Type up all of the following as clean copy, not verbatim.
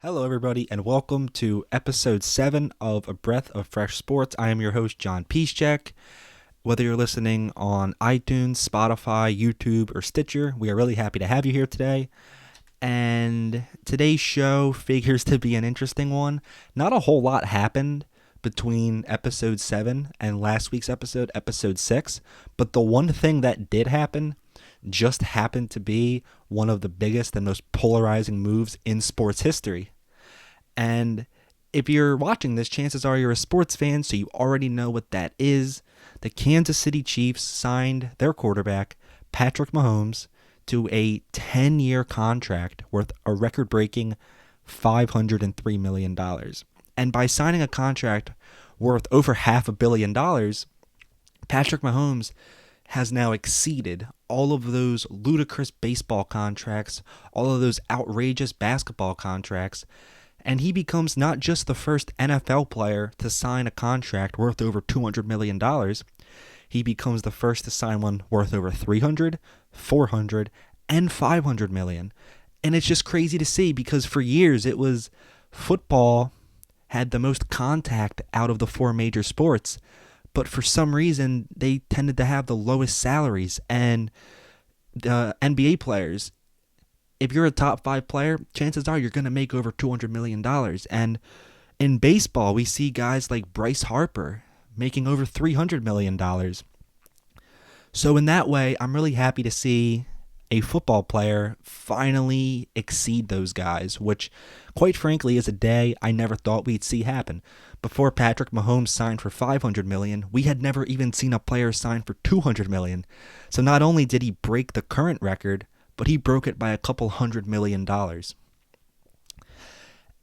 Hello, everybody, and welcome to episode 7 of A Breath of Fresh Sports. I am your host, John Piszczek. Whether you're listening on iTunes, Spotify, YouTube, or Stitcher, we are really happy to have you here today. And today's show figures to be an interesting one. Not a whole lot happened between episode 7 and last week's episode 6, but the one thing that did happen just happened to be one of the biggest and most polarizing moves in sports history. And if you're watching this, chances are you're a sports fan, so you already know what that is. The Kansas City Chiefs signed their quarterback, Patrick Mahomes, to a 10-year contract worth a record-breaking $503 million. And by signing a contract worth over $500 million, Patrick Mahomes has now exceeded all of those ludicrous baseball contracts, all of those outrageous basketball contracts, and he becomes not just the first NFL player to sign a contract worth over $200 million, he becomes the first to sign one worth over $300, $400, and $500 million. And it's just crazy to see because for years it was football had the most contact out of the four major sports, but for some reason they tended to have the lowest salaries. And the NBA players, if you're a top 5 player, chances are you're going to make over $200 million. And in baseball, we see guys like Bryce Harper making over $300 million. So in that way, I'm really happy to see a football player finally exceed those guys, which quite frankly is a day I never thought we'd see happen. Before Patrick Mahomes signed for $500 million, we had never even seen a player sign for $200 million. So not only did he break the current record, but he broke it by a couple $100 million.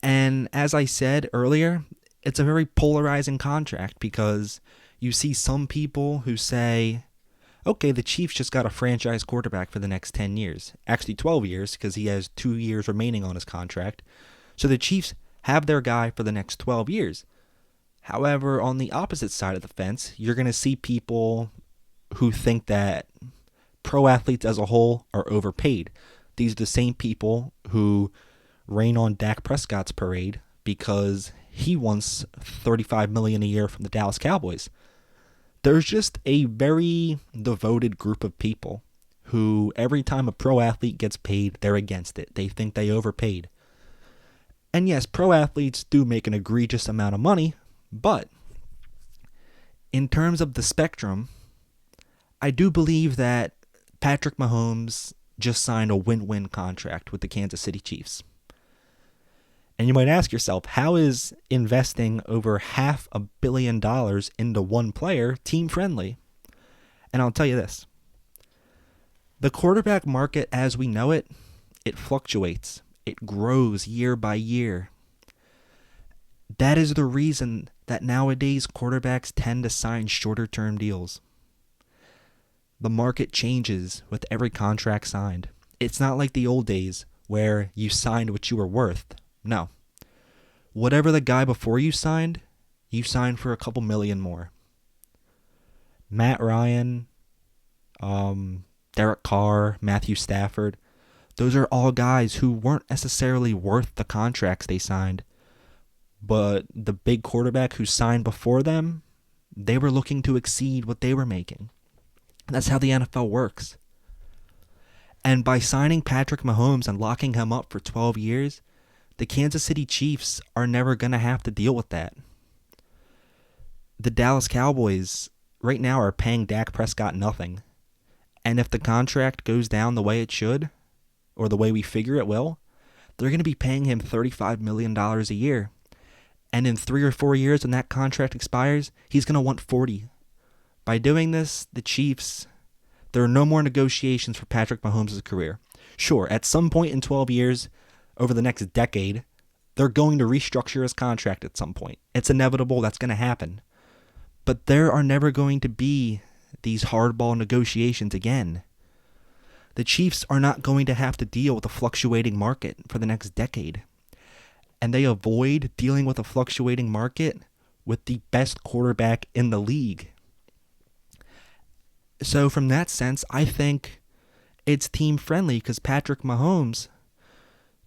And as I said earlier, it's a very polarizing contract because you see some people who say, okay, the Chiefs just got a franchise quarterback for the next 10 years. Actually 12 years because he has 2 years remaining on his contract. So the Chiefs have their guy for the next 12 years. However, on the opposite side of the fence, you're going to see people who think that pro athletes as a whole are overpaid. These are the same people who rain on Dak Prescott's parade because he wants $35 million a year from the Dallas Cowboys. There's just a very devoted group of people who every time a pro athlete gets paid, they're against it. They think they overpaid. And yes, pro athletes do make an egregious amount of money, but in terms of the spectrum, I do believe that Patrick Mahomes just signed a win-win contract with the Kansas City Chiefs. And you might ask yourself, how is investing over $500 million into one player team-friendly? And I'll tell you this. The quarterback market as we know it, it fluctuates. It grows year by year. That is the reason that nowadays quarterbacks tend to sign shorter-term deals. The market changes with every contract signed. It's not like the old days where you signed what you were worth. No. Whatever the guy before you signed for a couple million more. Matt Ryan, Derek Carr, Matthew Stafford, those are all guys who weren't necessarily worth the contracts they signed. But the big quarterback who signed before them, they were looking to exceed what they were making. That's how the NFL works. And by signing Patrick Mahomes and locking him up for 12 years, the Kansas City Chiefs are never going to have to deal with that. The Dallas Cowboys right now are paying Dak Prescott nothing. And if the contract goes down the way it should, or the way we figure it will, they're going to be paying him $35 million a year. And in 3 or 4 years when that contract expires, he's going to want 40. By doing this, the Chiefs, there are no more negotiations for Patrick Mahomes' career. Sure, at some point in 12 years, over the next decade, they're going to restructure his contract at some point. It's inevitable, that's going to happen. But there are never going to be these hardball negotiations again. The Chiefs are not going to have to deal with a fluctuating market for the next decade. And they avoid dealing with a fluctuating market with the best quarterback in the league. So from that sense, I think it's team friendly because Patrick Mahomes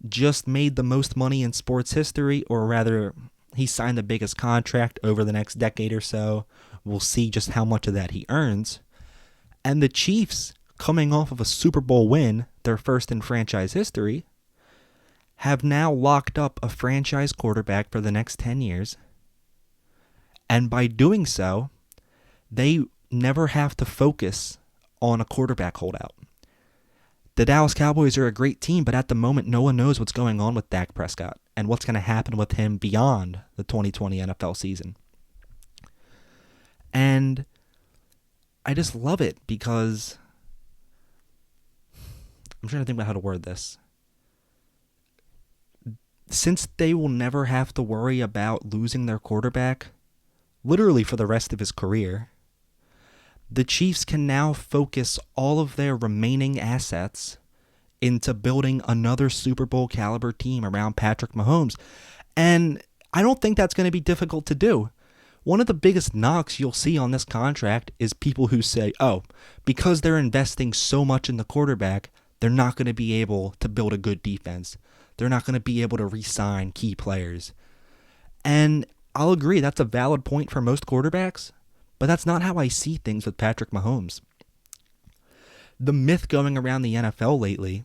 just made the most money in sports history, or rather, he signed the biggest contract over the next decade or so. We'll see just how much of that he earns. And the Chiefs, coming off of a Super Bowl win, their first in franchise history, have now locked up a franchise quarterback for the next 10 years. And by doing so, they never have to focus on a quarterback holdout. The Dallas Cowboys are a great team, but at the moment, no one knows what's going on with Dak Prescott and what's going to happen with him beyond the 2020 NFL season. And I just love it because I'm trying to think about how to word this. Since they will never have to worry about losing their quarterback, literally for the rest of his career, the Chiefs can now focus all of their remaining assets into building another Super Bowl caliber team around Patrick Mahomes. And I don't think that's going to be difficult to do. One of the biggest knocks you'll see on this contract is people who say, oh, because they're investing so much in the quarterback, they're not going to be able to build a good defense. They're not going to be able to re-sign key players. And I'll agree, that's a valid point for most quarterbacks, but that's not how I see things with Patrick Mahomes. The myth going around the NFL lately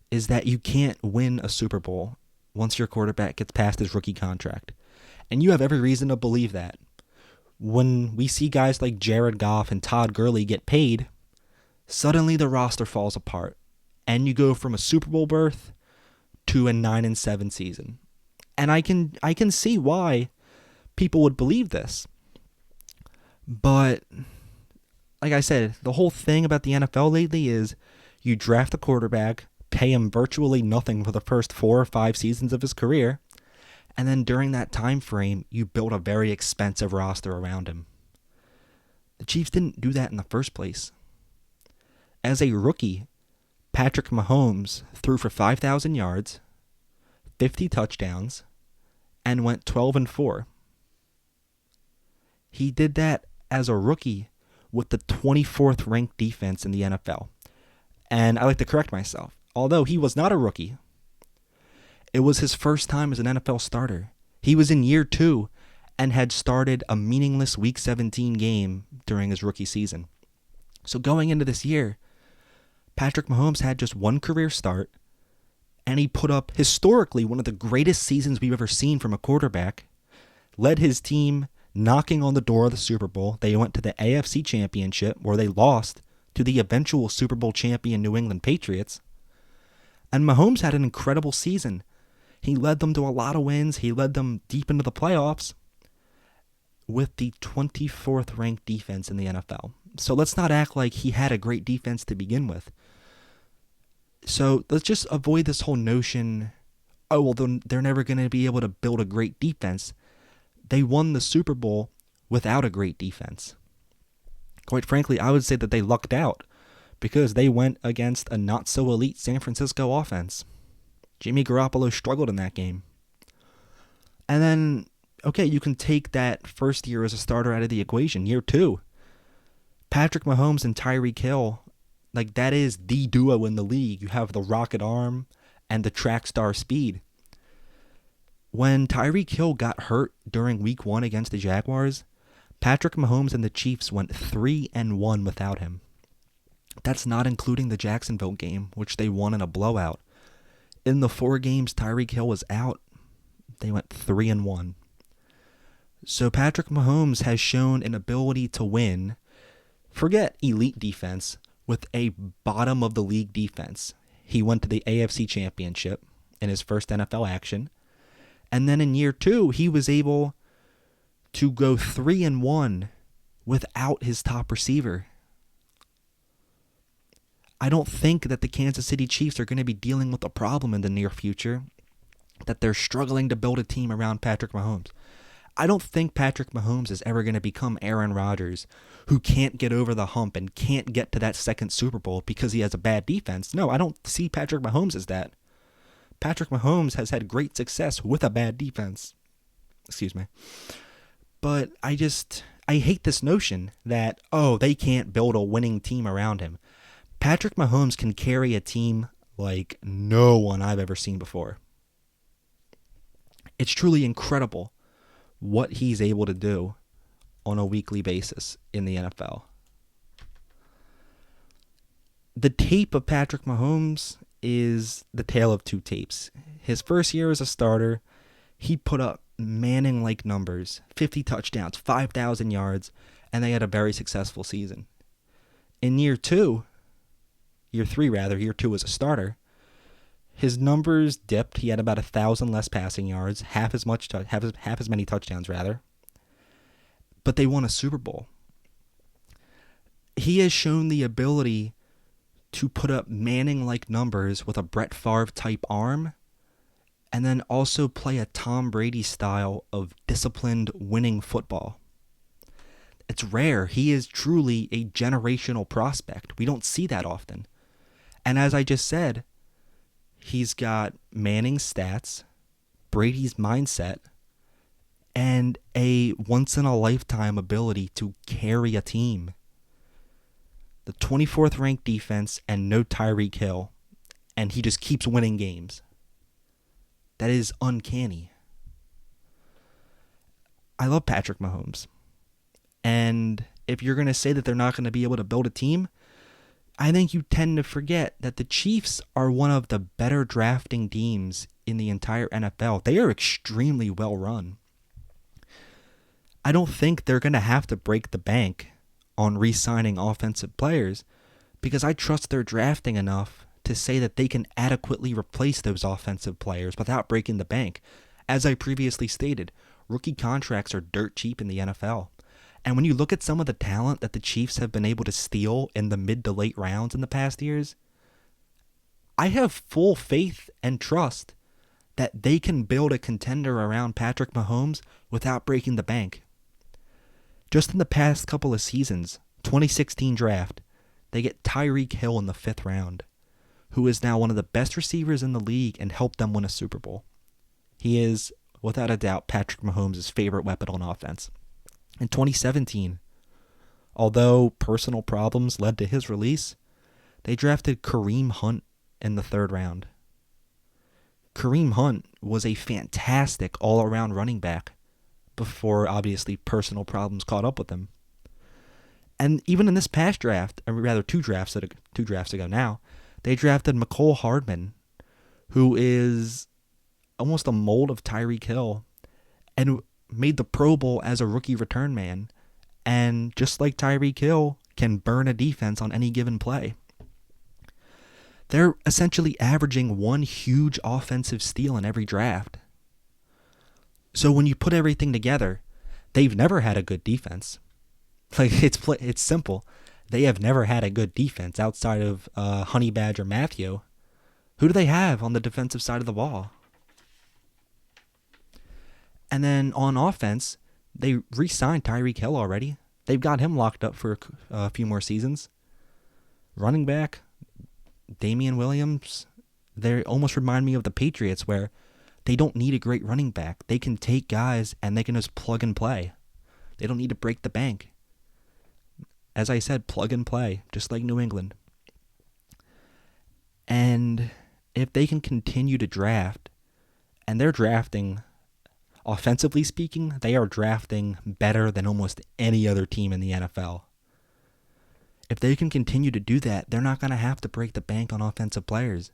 is that you can't win a Super Bowl once your quarterback gets past his rookie contract. And you have every reason to believe that. When we see guys like Jared Goff and Todd Gurley get paid, suddenly the roster falls apart, and you go from a Super Bowl berth to a 9-7 season. And I can see why people would believe this. But like I said, the whole thing about the NFL lately is you draft a quarterback, pay him virtually nothing for the first 4 or 5 seasons of his career, and then during that time frame, you build a very expensive roster around him. The Chiefs didn't do that in the first place. As a rookie, Patrick Mahomes threw for 5,000 yards, 50 touchdowns, and went 12-4. He did that as a rookie with the 24th ranked defense in the NFL. And I like to correct myself. Although he was not a rookie, it was his first time as an NFL starter. He was in year 2 and had started a meaningless Week 17 game during his rookie season. So going into this year, Patrick Mahomes had just one career start, and he put up historically one of the greatest seasons we've ever seen from a quarterback, led his team knocking on the door of the Super Bowl. They went to the AFC Championship, where they lost to the eventual Super Bowl champion New England Patriots. And Mahomes had an incredible season. He led them to a lot of wins. He led them deep into the playoffs with the 24th ranked defense in the NFL. So let's not act like he had a great defense to begin with. So let's just avoid this whole notion, oh, well, they're never going to be able to build a great defense. They won the Super Bowl without a great defense. Quite frankly, I would say that they lucked out because they went against a not-so-elite San Francisco offense. Jimmy Garoppolo struggled in that game. And then, okay, you can take that first year as a starter out of the equation. Year 2, Patrick Mahomes and Tyreek Hill, like that is the duo in the league. You have the rocket arm and the track star speed. When Tyreek Hill got hurt during Week 1 against the Jaguars, Patrick Mahomes and the Chiefs went 3-1 without him. That's not including the Jacksonville game, which they won in a blowout. In the 4 games Tyreek Hill was out, they went 3-1. So Patrick Mahomes has shown an ability to win, forget elite defense, with a bottom-of-the-league defense. He went to the AFC Championship in his first NFL action. And then in year 2, he was able to go 3-1 without his top receiver. I don't think that the Kansas City Chiefs are going to be dealing with a problem in the near future, that they're struggling to build a team around Patrick Mahomes. I don't think Patrick Mahomes is ever going to become Aaron Rodgers, who can't get over the hump and can't get to that second Super Bowl because he has a bad defense. No, I don't see Patrick Mahomes as that. Patrick Mahomes has had great success with a bad defense. Excuse me. But I hate this notion that, oh, they can't build a winning team around him. Patrick Mahomes can carry a team like no one I've ever seen before. It's truly incredible what he's able to do on a weekly basis in the NFL. The tape of Patrick Mahomes is the tale of two tapes. His first year as a starter, he put up Manning-like numbers, 50 touchdowns, 5,000 yards, and they had a very successful season. In year two as a starter, his numbers dipped. He had about 1,000 less passing yards, half as many touchdowns rather. But they won a Super Bowl. He has shown the ability to put up Manning-like numbers with a Brett Favre-type arm, and then also play a Tom Brady style of disciplined winning football. It's rare. He is truly a generational prospect. We don't see that often. And as I just said, he's got Manning's stats, Brady's mindset, and a once-in-a-lifetime ability to carry a team. The 24th ranked defense and no Tyreek Hill, and he just keeps winning games. That is uncanny. I love Patrick Mahomes. And if you're going to say that they're not going to be able to build a team, I think you tend to forget that the Chiefs are one of the better drafting teams in the entire NFL. They are extremely well run. I don't think they're going to have to break the bank on re-signing offensive players because I trust their drafting enough to say that they can adequately replace those offensive players without breaking the bank. As I previously stated, rookie contracts are dirt cheap in the NFL. And when you look at some of the talent that the Chiefs have been able to steal in the mid to late rounds in the past years, I have full faith and trust that they can build a contender around Patrick Mahomes without breaking the bank. Just in the past couple of seasons, 2016 draft, they get Tyreek Hill in the 5th round, who is now one of the best receivers in the league and helped them win a Super Bowl. He is, without a doubt, Patrick Mahomes' favorite weapon on offense. In 2017, although personal problems led to his release, they drafted Kareem Hunt in the 3rd round. Kareem Hunt was a fantastic all-around running back before, obviously, personal problems caught up with him. And even in this past draft, or rather two drafts ago now, they drafted Mecole Hardman, who is almost a mold of Tyreek Hill, and made the Pro Bowl as a rookie return man, and just like Tyreek Hill, can burn a defense on any given play. They're essentially averaging one huge offensive steal in every draft. So when you put everything together, they've never had a good defense. Like it's simple. They have never had a good defense outside of Honey Badger Matthew. Who do they have on the defensive side of the ball? And then on offense, they re-signed Tyreek Hill already. They've got him locked up for a few more seasons. Running back, Damian Williams, they almost remind me of the Patriots where they don't need a great running back. They can take guys and they can just plug and play. They don't need to break the bank. As I said, plug and play, just like New England. And if they can continue to draft, and they're drafting, offensively speaking, they are drafting better than almost any other team in the NFL. If they can continue to do that, they're not going to have to break the bank on offensive players.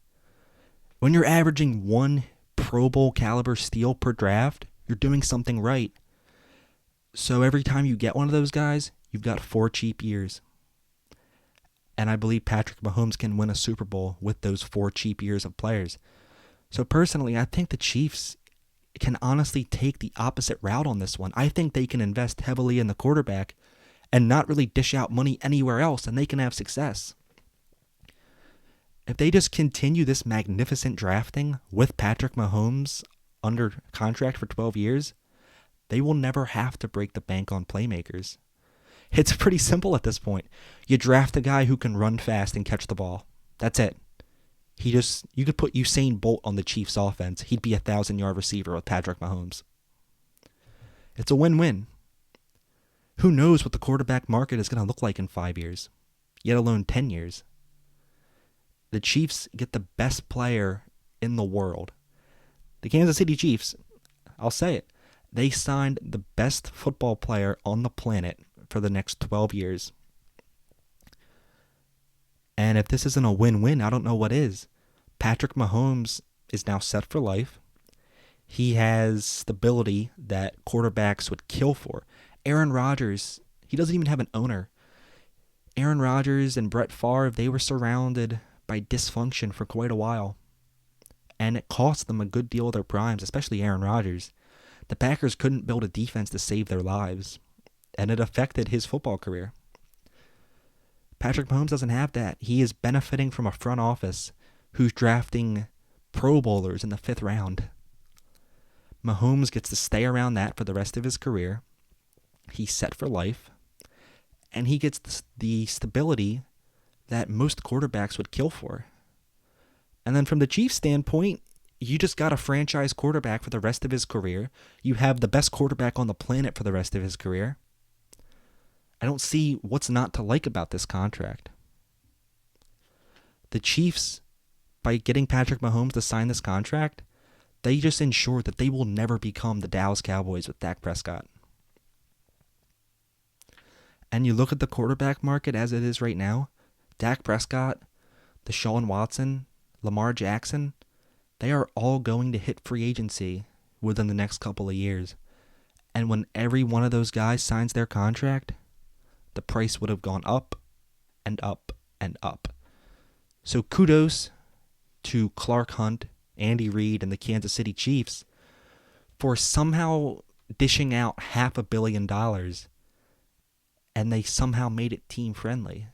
When you're averaging one Pro Bowl caliber steal per draft, you're doing something right. So every time you get one of those guys, you've got 4 cheap years. And I believe Patrick Mahomes can win a Super Bowl with those 4 cheap years of players. So personally, I think the Chiefs can honestly take the opposite route on this one. I think they can invest heavily in the quarterback and not really dish out money anywhere else, and they can have success. If they just continue this magnificent drafting with Patrick Mahomes under contract for 12 years, they will never have to break the bank on playmakers. It's pretty simple at this point. You draft a guy who can run fast and catch the ball. That's it. You could put Usain Bolt on the Chiefs offense. He'd be a 1,000-yard receiver with Patrick Mahomes. It's a win-win. Who knows what the quarterback market is going to look like in 5 years, yet alone 10 years. The Chiefs get the best player in the world. The Kansas City Chiefs, I'll say it. They signed the best football player on the planet for the next 12 years. And if this isn't a win-win, I don't know what is. Patrick Mahomes is now set for life. He has stability that quarterbacks would kill for. Aaron Rodgers, he doesn't even have an owner. Aaron Rodgers and Brett Favre, they were surrounded by dysfunction for quite a while. And it cost them a good deal of their primes, especially Aaron Rodgers. The Packers couldn't build a defense to save their lives, and it affected his football career. Patrick Mahomes doesn't have that. He is benefiting from a front office who's drafting Pro Bowlers in the 5th round. Mahomes gets to stay around that for the rest of his career. He's set for life, and he gets the stability that most quarterbacks would kill for. And then from the Chiefs' standpoint, you just got a franchise quarterback for the rest of his career. You have the best quarterback on the planet for the rest of his career. I don't see what's not to like about this contract. The Chiefs, by getting Patrick Mahomes to sign this contract, they just ensure that they will never become the Dallas Cowboys with Dak Prescott. And you look at the quarterback market as it is right now, Dak Prescott, Deshaun Watson, Lamar Jackson, they are all going to hit free agency within the next couple of years. And when every one of those guys signs their contract, the price would have gone up and up and up. So kudos to Clark Hunt, Andy Reid, and the Kansas City Chiefs for somehow dishing out $500 million, and they somehow made it team-friendly.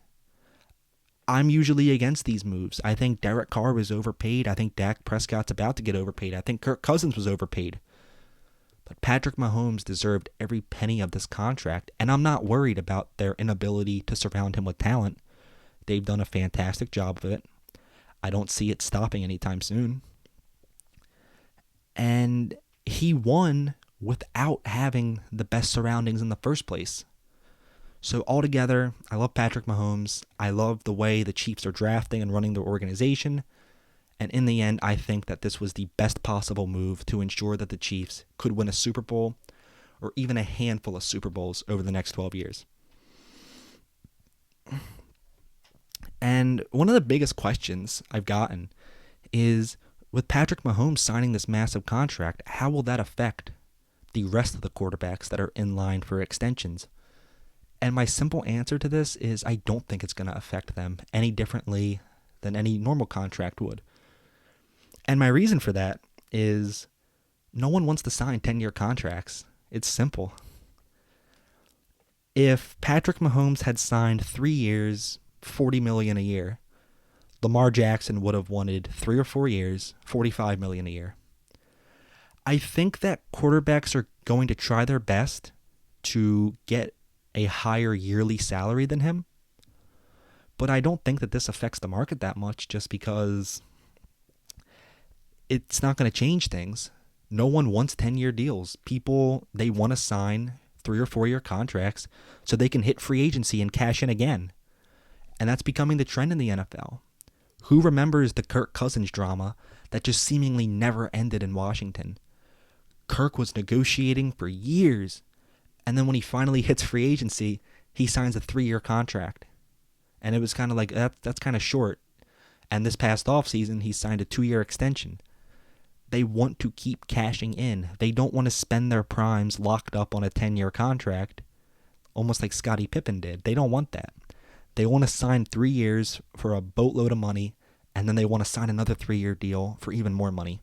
I'm usually against these moves. I think Derek Carr was overpaid. I think Dak Prescott's about to get overpaid. I think Kirk Cousins was overpaid. But Patrick Mahomes deserved every penny of this contract, and I'm not worried about their inability to surround him with talent. They've done a fantastic job of it. I don't see it stopping anytime soon. And he won without having the best surroundings in the first place. So altogether, I love Patrick Mahomes. I love the way the Chiefs are drafting and running their organization. And in the end, I think that this was the best possible move to ensure that the Chiefs could win a Super Bowl or even a handful of Super Bowls over the next 12 years. And one of the biggest questions I've gotten is, with Patrick Mahomes signing this massive contract, how will that affect the rest of the quarterbacks that are in line for extensions? And my simple answer to this is I don't think it's going to affect them any differently than any normal contract would. And my reason for that is no one wants to sign 10-year contracts. It's simple. If Patrick Mahomes had signed 3 years, $40 million a year, Lamar Jackson would have wanted 3 or 4 years, $45 million a year. I think that quarterbacks are going to try their best to get a higher yearly salary than him, but I don't think that this affects the market that much just because it's not going to change things. No one wants 10-year deals. People, they want to sign 3 or 4 year contracts so they can hit free agency and cash in again. And that's becoming the trend in the NFL. Who remembers the Kirk Cousins drama that just seemingly never ended in Washington? Kirk was negotiating for years, and then when he finally hits free agency, he signs a 3-year contract. And it was kind of like, that's kind of short. And this past offseason, he signed a 2-year extension. They want to keep cashing in. They don't want to spend their primes locked up on a 10-year contract, almost like Scottie Pippen did. They don't want that. They want to sign 3 years for a boatload of money, and then they want to sign another 3-year deal for even more money.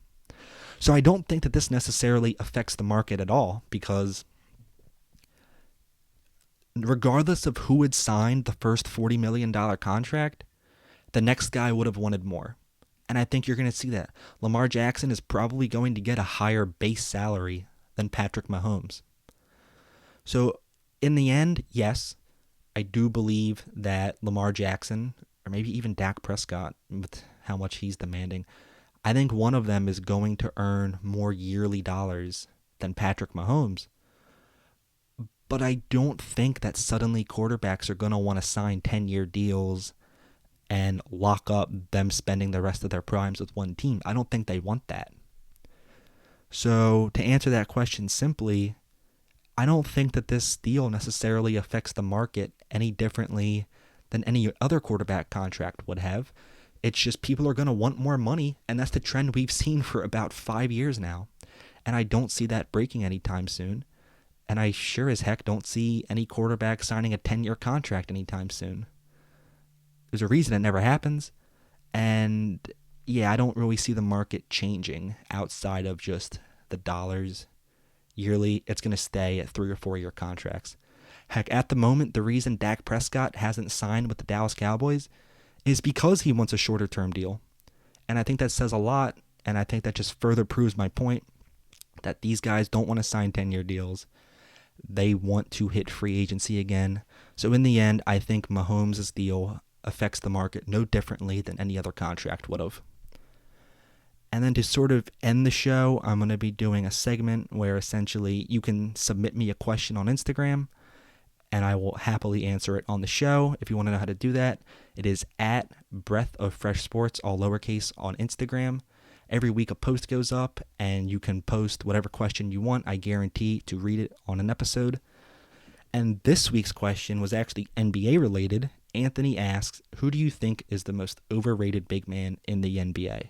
So I don't think that this necessarily affects the market at all, because regardless of who had signed the first $40 million contract, the next guy would have wanted more. And I think you're going to see that. Lamar Jackson is probably going to get a higher base salary than Patrick Mahomes. So in the end, yes, I do believe that Lamar Jackson, or maybe even Dak Prescott, with how much he's demanding, I think one of them is going to earn more yearly dollars than Patrick Mahomes. But I don't think that suddenly quarterbacks are going to want to sign 10-year deals and lock up them spending the rest of their primes with one team. I don't think they want that. So to answer that question simply, I don't think that this deal necessarily affects the market any differently than any other quarterback contract would have. It's just people are going to want more money, and that's the trend we've seen for about 5 years now. And I don't see that breaking anytime soon. And I sure as heck don't see any quarterback signing a 10-year contract anytime soon. There's a reason it never happens. And yeah, I don't really see the market changing outside of just the dollars yearly. It's going to stay at 3 or 4 year contracts. Heck, at the moment, the reason Dak Prescott hasn't signed with the Dallas Cowboys is because he wants a shorter term deal. And I think that says a lot, and I think that just further proves my point that these guys don't want to sign 10-year deals. They want to hit free agency again. So in the end, I think Mahomes' deal affects the market no differently than any other contract would have. And then to sort of end the show, I'm going to be doing a segment where essentially you can submit me a question on Instagram, and I will happily answer it on the show. If you want to know how to do that, it is at Breath of Fresh Sports, all lowercase, on Instagram. Every week a post goes up, and you can post whatever question you want. I guarantee to read it on an episode. And this week's question was actually NBA related. Anthony asks, who do you think is the most overrated big man in the NBA?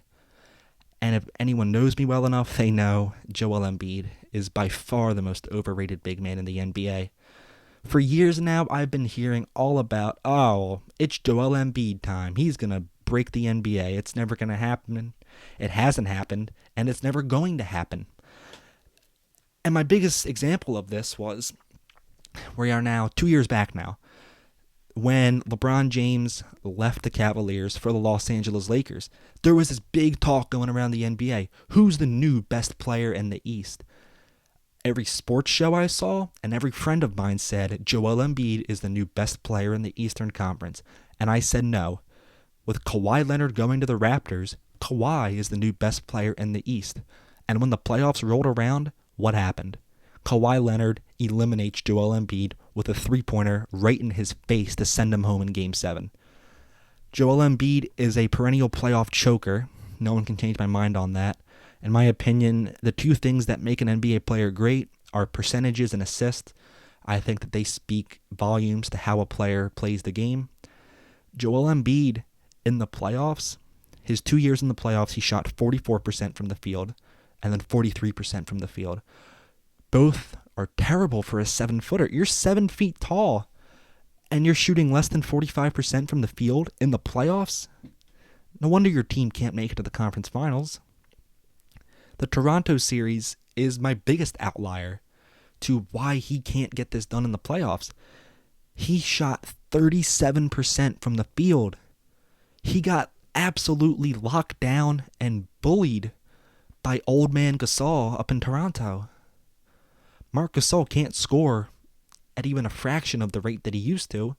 And if anyone knows me well enough, they know Joel Embiid is by far the most overrated big man in the NBA. For years now, I've been hearing all about, oh, it's Joel Embiid time. He's going to break the NBA. It's never going to happen. It hasn't happened, and it's never going to happen. And my biggest example of this was, we are now 2 years back now, when LeBron James left the Cavaliers for the Los Angeles Lakers. There was this big talk going around the NBA. Who's the new best player in the East? Every sports show I saw and every friend of mine said Joel Embiid is the new best player in the Eastern Conference. And I said no. With Kawhi Leonard going to the Raptors, Kawhi is the new best player in the East. And when the playoffs rolled around, what happened? Kawhi Leonard eliminates Joel Embiid with a three-pointer right in his face to send him home in Game 7. Joel Embiid is a perennial playoff choker. No one can change my mind on that. In my opinion, the two things that make an NBA player great are percentages and assists. I think that they speak volumes to how a player plays the game. Joel Embiid, in the playoffs, his 2 years in the playoffs, he shot 44% from the field and then 43% from the field. Both are terrible for a 7-footer. You're 7 feet tall, and you're shooting less than 45% from the field in the playoffs? No wonder your team can't make it to the conference finals. The Toronto series is my biggest outlier to why he can't get this done in the playoffs. He shot 37% from the field. He got absolutely locked down and bullied by old man Gasol up in Toronto. Marc Gasol can't score at even a fraction of the rate that he used to,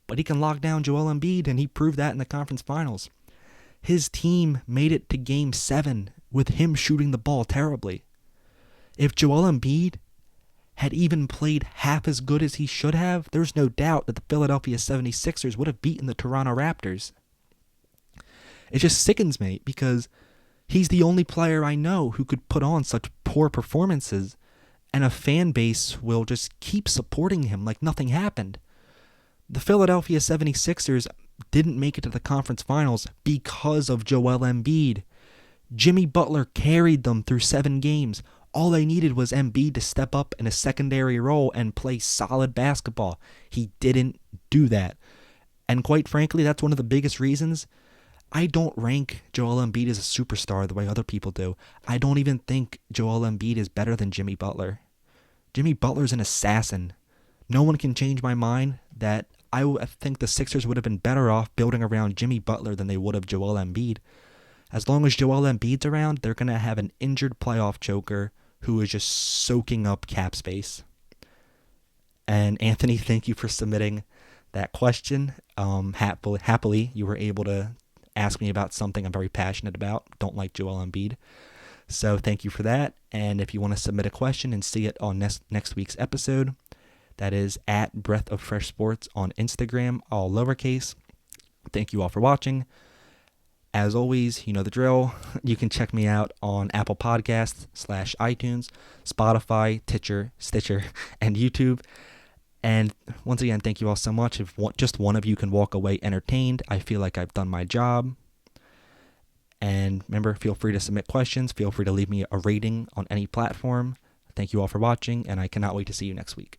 but he can lock down Joel Embiid, and he proved that in the conference finals. His team made it to Game 7 with him shooting the ball terribly. If Joel Embiid had even played half as good as he should have, there's no doubt that the Philadelphia 76ers would have beaten the Toronto Raptors. It just sickens me because he's the only player I know who could put on such poor performances, and a fan base will just keep supporting him like nothing happened. The Philadelphia 76ers didn't make it to the conference finals because of Joel Embiid. Jimmy Butler carried them through 7 games. All they needed was Embiid to step up in a secondary role and play solid basketball. He didn't do that. And quite frankly, that's one of the biggest reasons I don't rank Joel Embiid as a superstar the way other people do. I don't even think Joel Embiid is better than Jimmy Butler. Jimmy Butler's an assassin. No one can change my mind that I think the Sixers would have been better off building around Jimmy Butler than they would have Joel Embiid. As long as Joel Embiid's around, they're going to have an injured playoff choker who is just soaking up cap space. And Anthony, thank you for submitting that question. Happily, you were able to ask me about something I'm very passionate about. Don't like Joel Embiid. So thank you for that. And if you want to submit a question and see it on next week's episode, that is at Breath of Fresh Sports on Instagram, all lowercase. Thank you all for watching. As always, you know the drill. You can check me out on Apple Podcasts / iTunes, Spotify, Stitcher, and YouTube. And once again, thank you all so much. If just one of you can walk away entertained, I feel like I've done my job. And remember, feel free to submit questions. Feel free to leave me a rating on any platform. Thank you all for watching, and I cannot wait to see you next week.